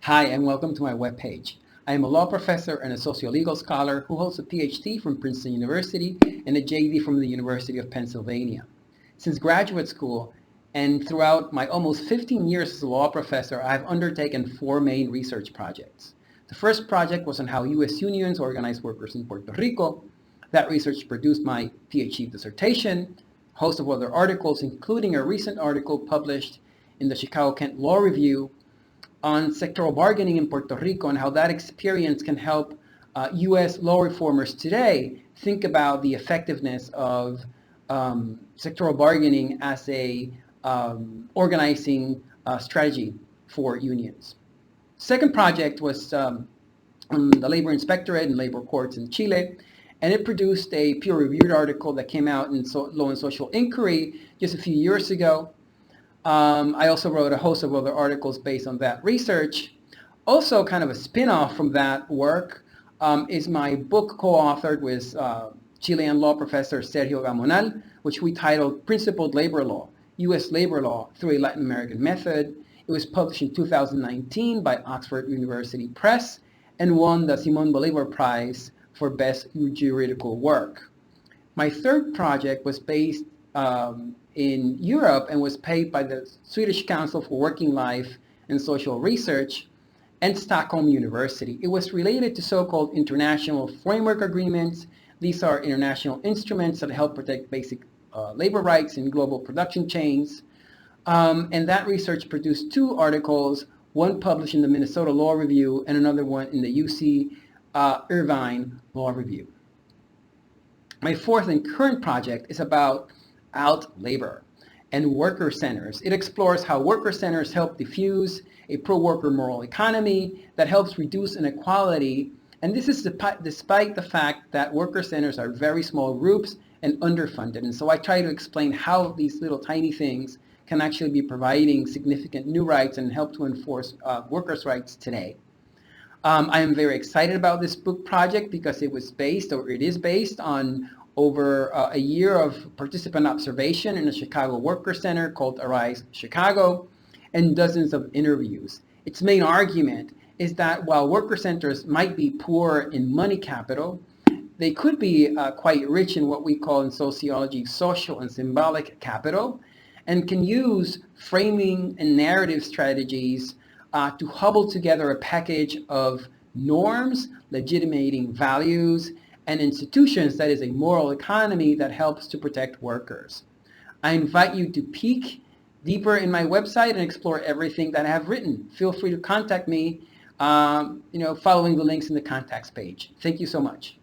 Hi, and welcome to my webpage. I am a law professor and a socio-legal scholar who holds a PhD from Princeton University and a JD from the University of Pennsylvania. Since graduate school and throughout my almost 15 years as a law professor, I have undertaken four main research projects. The first project was on how U.S. unions organize workers in Puerto Rico. That research produced my PhD dissertation, a host of other articles, including a recent article published in the Chicago-Kent Law Review on sectoral bargaining in Puerto Rico and how that experience can help U.S. law reformers today think about the effectiveness of sectoral bargaining as a organizing strategy for unions. Second project was on the Labor Inspectorate and labor courts in Chile, and it produced a peer-reviewed article that came out in Law and Social Inquiry just a few years ago. I also wrote a host of other articles based on that research. Also, kind of a spin-off from that work is my book co-authored with Chilean law professor Sergio Gamonal, which we titled Principled Labor Law, U.S. Labor Law Through a Latin American Method. It was published in 2019 by Oxford University Press and won the Simón Bolívar Prize for Best Juridical Work. My third project was based in Europe and was paid by the Swedish Council for Working Life and Social Research and Stockholm University. It was related to so-called international framework agreements. These are international instruments that help protect basic labor rights in global production chains. And that research produced two articles, one published in the Minnesota Law Review and another one in the UC Irvine Law Review. My fourth and current project is about out labor and worker centers. It explores how worker centers help diffuse a pro-worker moral economy that helps reduce inequality. And this is despite the fact that worker centers are very small groups and underfunded. And so I try to explain how these little tiny things can actually be providing significant new rights and help to enforce workers' rights today. I am very excited about this book project because it is based on over a year of participant observation in a Chicago worker center called Arise Chicago and dozens of interviews. Its main argument is that while worker centers might be poor in money capital, they could be quite rich in what we call in sociology social and symbolic capital, and can use framing and narrative strategies to hobble together a package of norms, legitimating values, and institutions that is a moral economy that helps to protect workers. I invite you to peek deeper in my website and explore everything that I have written. Feel free to contact me, following the links in the contacts page. Thank you so much.